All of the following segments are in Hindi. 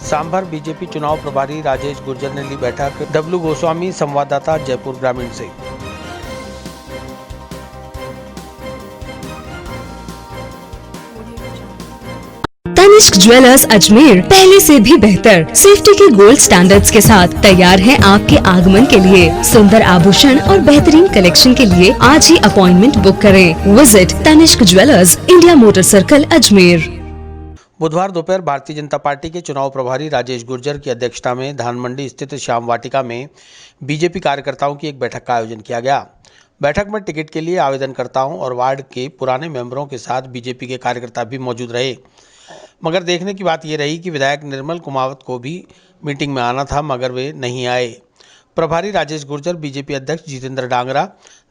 सांभर बीजेपी चुनाव प्रभारी राजेश गुर्जर ने ली बैठक। डब्लू गोस्वामी, संवाददाता, जयपुर ग्रामीण से। तनिष्क ज्वेलर्स अजमेर पहले से भी बेहतर सेफ्टी के गोल्ड स्टैंडर्ड्स के साथ तैयार है आपके आगमन के लिए। सुंदर आभूषण और बेहतरीन कलेक्शन के लिए आज ही अपॉइंटमेंट बुक करें। Visit Tanishq jewellers, India motor circle, Ajmer. बुधवार दोपहर भारतीय जनता पार्टी के चुनाव प्रभारी राजेश गुर्जर की अध्यक्षता में धान मंडी स्थित श्याम वाटिका में बीजेपी कार्यकर्ताओं की एक बैठक का आयोजन किया गया। बैठक में टिकट के लिए आवेदनकर्ताओं और वार्ड के पुराने मेंबरों के साथ बीजेपी के कार्यकर्ता भी मौजूद रहे। मगर देखने की बात यह रही कि विधायक निर्मल कुमावत को भी मीटिंग में आना था, मगर वे नहीं आए। प्रभारी राजेश गुर्जर, बीजेपी अध्यक्ष जितेंद्र डांगरा,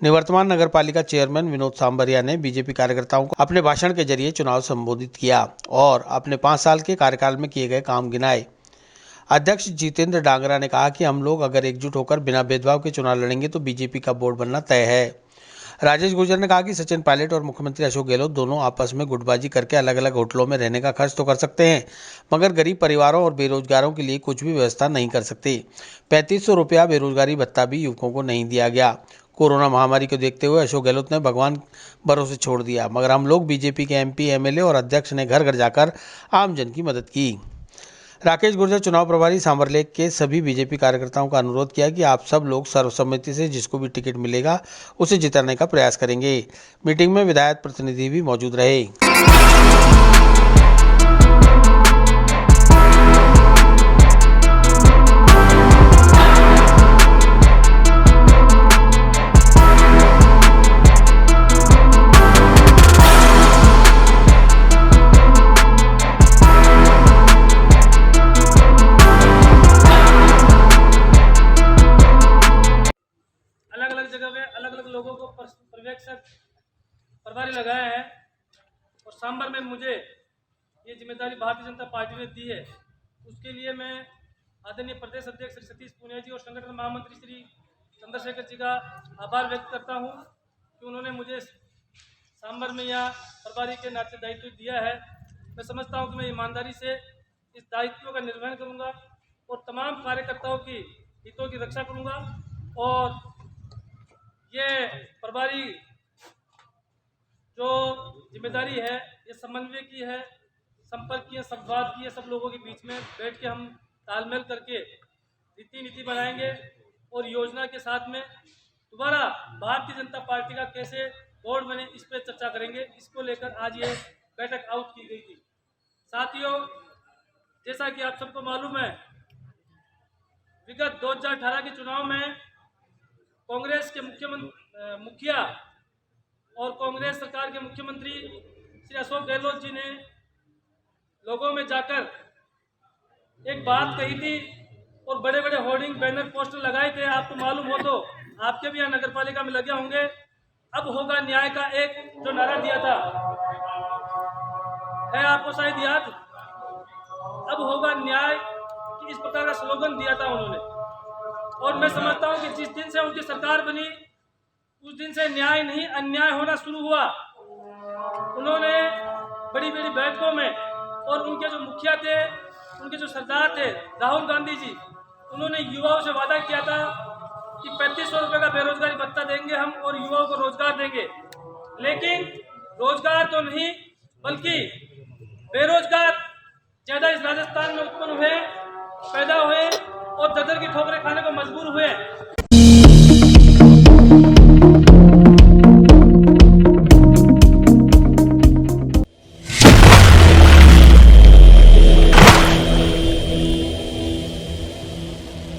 निवर्तमान नगर पालिका चेयरमैन विनोद सांबरिया ने बीजेपी कार्यकर्ताओं को अपने भाषण के जरिए चुनाव संबोधित किया और अपने 5 साल के कार्यकाल में किए गए काम गिनाए। अध्यक्ष जितेंद्र डांगरा ने कहा कि हम लोग अगर एकजुट होकर बिना भेदभाव के चुनाव लड़ेंगे तो बीजेपी का बोर्ड बनना तय है। राजेश गुर्जर ने कहा कि सचिन पायलट और मुख्यमंत्री अशोक गहलोत दोनों आपस में गुटबाजी करके अलग अलग होटलों में रहने का खर्च तो कर सकते हैं, मगर गरीब परिवारों और बेरोजगारों के लिए कुछ भी व्यवस्था नहीं कर सकते। 3500 रुपया बेरोजगारी भत्ता भी युवकों को नहीं दिया गया। कोरोना महामारी को देखते हुए अशोक गहलोत ने भगवान भरोसे छोड़ दिया, मगर हम लोग बीजेपी के एमपी, एमएलए और अध्यक्ष ने घर घर जाकर आमजन की मदद की। राकेश गुर्जर, चुनाव प्रभारी, सांभरलेक के सभी बीजेपी कार्यकर्ताओं का अनुरोध किया कि आप सब लोग सर्वसम्मति से जिसको भी टिकट मिलेगा उसे जिताने का प्रयास करेंगे। मीटिंग में विधायक प्रतिनिधि भी मौजूद रहे। अलग अलग जगह पे अलग अलग लोगों को पर्यवेक्षक प्रभारी लगाया है और सांभर में मुझे ये जिम्मेदारी भारतीय जनता पार्टी ने दी है। उसके लिए मैं आदरणीय प्रदेश अध्यक्ष श्री सतीश पूनिया जी और संगठन महामंत्री श्री चंद्रशेखर जी का आभार व्यक्त करता हूँ कि उन्होंने मुझे सांभर में यहाँ प्रभारी के नाते दायित्व दिया है। मैं समझता हूँ कि मैं ईमानदारी से इस दायित्व का निर्वहन करूँगा और तमाम कार्यकर्ताओं की हितों की रक्षा करूँगा। और ये प्रभारी जो जिम्मेदारी है ये समन्वय की है, संपर्क की है, संवाद की है। सब लोगों के बीच में बैठ के हम तालमेल करके नीति बनाएंगे और योजना के साथ में दोबारा भारतीय जनता पार्टी का कैसे बोर्ड बने इस पर चर्चा करेंगे। इसको लेकर आज ये बैठक आउट की गई थी। साथियों, जैसा कि आप सबको मालूम है, विगत 2018 के चुनाव में कांग्रेस के मुखिया और कांग्रेस सरकार के मुख्यमंत्री श्री अशोक गहलोत जी ने लोगों में जाकर एक बात कही थी और बड़े बड़े होर्डिंग, बैनर, पोस्टर लगाए थे। आपको मालूम हो तो आपके भी यहाँ नगर पालिका में लगे होंगे। अब होगा न्याय का एक जो नारा दिया था, है आपको शायद याद? अब होगा न्याय, इस प्रकार का स्लोगन दिया था उन्होंने। और मैं समझता हूं कि जिस दिन से उनकी सरकार बनी उस दिन से न्याय नहीं अन्याय होना शुरू हुआ। उन्होंने बड़ी बड़ी बैठकों में और उनके जो मुखिया थे, उनके जो सरदार थे राहुल गांधी जी, उन्होंने युवाओं से वादा किया था कि 3500 रुपये का बेरोजगारी भत्ता देंगे हम और युवाओं को रोजगार देंगे। लेकिन रोजगार तो नहीं बल्कि बेरोजगार ज्यादा इस राजस्थान में उत्पन्न हुए, पैदा हुए और ददर की ठोकरें खाने को मजबूर हुए।